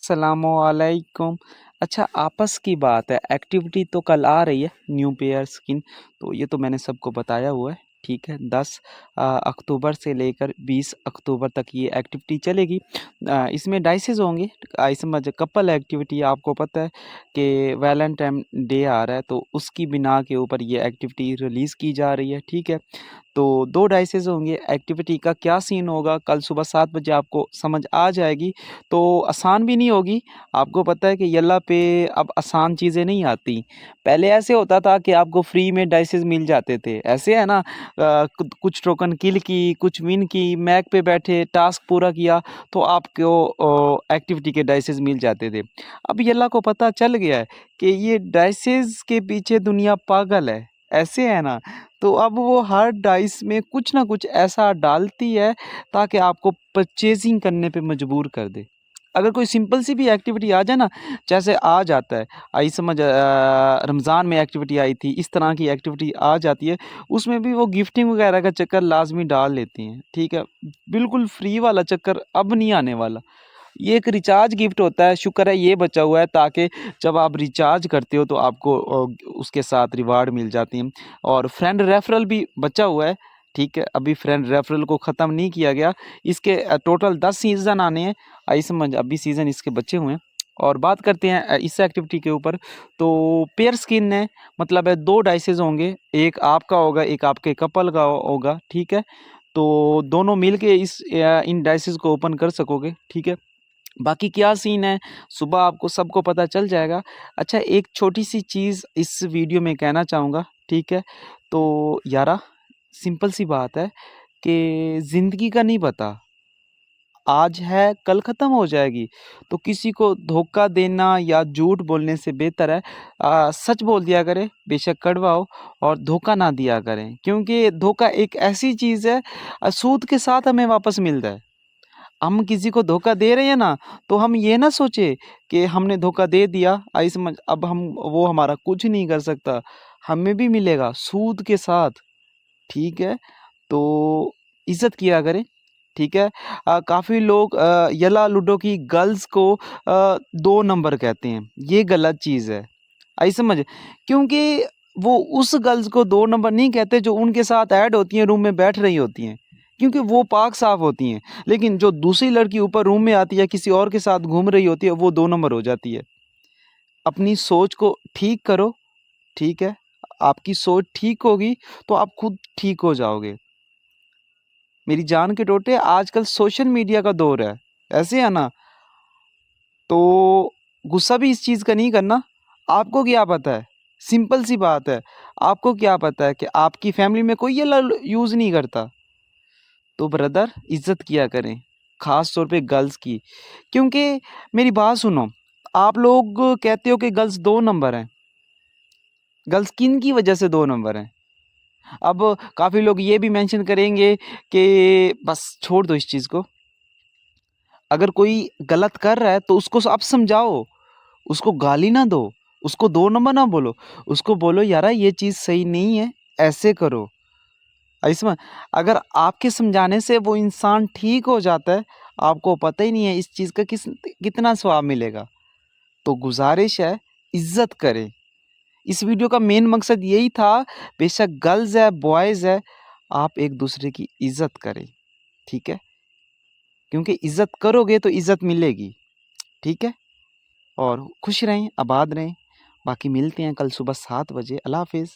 अस्सलामुअलैकुम। अच्छा, आपस की बात है, एक्टिविटी तो कल आ रही है न्यू पेयर स्किन, तो ये तो मैंने सबको बताया हुआ है, ठीक है। 10 अक्टूबर से लेकर 20 अक्टूबर तक ये एक्टिविटी चलेगी। इसमें डाइसेस होंगे, समझ कपल एक्टिविटी। आपको पता है कि वैलेंटाइन डे आ रहा है, तो उसकी बिना के ऊपर ये एक्टिविटी रिलीज़ की जा रही है, ठीक है। तो 2 डाइसेस होंगे। एक्टिविटी का क्या सीन होगा कल सुबह 7 बजे आपको समझ आ जाएगी। तो आसान भी नहीं होगी। आपको पता है कि यल्ला पे अब आसान चीज़ें नहीं आती। पहले ऐसे होता था कि आपको फ्री में डाइसेस मिल जाते थे। ऐसे है ना, कुछ टोकन किल की, कुछ विन की, मैक पे बैठे टास्क पूरा किया तो आपको एक्टिविटी के डाइसेस मिल जाते थे। अब यल्ला को पता चल गया है कि ये डाइसेस के पीछे दुनिया पागल है। ऐसे है ना, तो अब वो हर डाइस में कुछ ना कुछ ऐसा डालती है ताकि आपको परचेजिंग करने पे मजबूर कर दे। अगर कोई सिंपल सी भी एक्टिविटी आ जाए ना, जैसे आ जाता है, आई समझ, रमज़ान में एक्टिविटी आई थी, इस तरह की एक्टिविटी आ जाती है, उसमें भी वो गिफ्टिंग वगैरह का चक्कर लाजमी डाल लेती हैं, ठीक है। बिल्कुल फ्री वाला चक्कर अब नहीं आने वाला। ये एक रिचार्ज गिफ्ट होता है, शुक्र है ये बचा हुआ है ताकि जब आप रिचार्ज करते हो तो आपको उसके साथ रिवार्ड मिल जाती हैं। और फ्रेंड रेफरल भी बचा हुआ है, ठीक है। अभी फ्रेंड रेफरल को ख़त्म नहीं किया गया। इसके टोटल 10 सीज़न आने हैं, आई समझ, अभी सीज़न इसके बचे हुए हैं। और बात करते हैं इस एक्टिविटी के ऊपर। तो पेयर स्किन है, मतलब है 2 डाइसेस होंगे, एक आपका होगा, एक आपके कपल का होगा, ठीक है। तो दोनों मिल के इन डाइसेस को ओपन कर सकोगे, ठीक है। बाकी क्या सीन है, सुबह आपको सबको पता चल जाएगा। अच्छा, एक छोटी-सी चीज़ इस वीडियो में कहना चाहूँगा, ठीक है? तो यारा, सिंपल सी बात है कि ज़िंदगी का नहीं पता, आज है कल ख़त्म हो जाएगी। तो किसी को धोखा देना या झूठ बोलने से बेहतर है सच बोल दिया करें, बेशक कड़वा हो, और धोखा ना दिया करें। क्योंकि धोखा एक ऐसी चीज़ है, सूद के साथ हमें वापस मिलता है। हम किसी को धोखा दे रहे हैं ना, तो हम ये ना सोचे कि हमने धोखा दे दिया, आई समझ, अब हम, वो हमारा कुछ नहीं कर सकता, हमें भी मिलेगा सूद के साथ, ठीक है। तो इज्जत किया करें, ठीक है। काफ़ी लोग यला लूडो की गर्ल्स को 2 नंबर कहते हैं, ये गलत चीज़ है, आई समझ। क्योंकि वो उस गर्ल्स को 2 नंबर नहीं कहते जो उनके साथ ऐड होती हैं, रूम में बैठ रही होती हैं, क्योंकि वो पाक साफ होती हैं। लेकिन जो दूसरी लड़की ऊपर रूम में आती है, किसी और के साथ घूम रही होती है, वो 2 नंबर हो जाती है। अपनी सोच को ठीक करो, ठीक है। आपकी सोच ठीक होगी तो आप खुद ठीक हो जाओगे। मेरी जान के टोटे, आजकल सोशल मीडिया का दौर है, ऐसे है ना। तो गुस्सा भी इस चीज़ का नहीं करना। आपको क्या पता है, सिंपल सी बात है, आपको क्या पता है कि आपकी फैमिली में कोई ये यूज़ नहीं करता। तो ब्रदर, इज़्ज़त किया करें, ख़ास तौर पे गर्ल्स की। क्योंकि मेरी बात सुनो, आप लोग कहते हो कि गर्ल्स 2 नंबर हैं। गर्ल्स किन की वजह से 2 नंबर हैं? अब काफ़ी लोग ये भी मेंशन करेंगे कि बस छोड़ दो इस चीज़ को। अगर कोई गलत कर रहा है तो उसको आप समझाओ, उसको गाली ना दो, उसको 2 नंबर ना बोलो, उसको बोलो यारा ये चीज़ सही नहीं है, ऐसे करो। इसमें अगर आपके समझाने से वो इंसान ठीक हो जाता है, आपको पता ही नहीं है इस चीज़ का कितना स्वाब मिलेगा। तो गुज़ारिश है, इज़्ज़त करें। इस वीडियो का मेन मकसद यही था, बेशक गर्ल्स है, बॉयज़ है, आप एक-दूसरे की इज़्ज़त करें, ठीक है? क्योंकि इज़्ज़त करोगे तो इज़्ज़त मिलेगी, ठीक है? और खुश रहें, आबाद रहें। बाकी मिलते हैं कल सुबह 7 बजे। अल्लाह हाफ़िज़।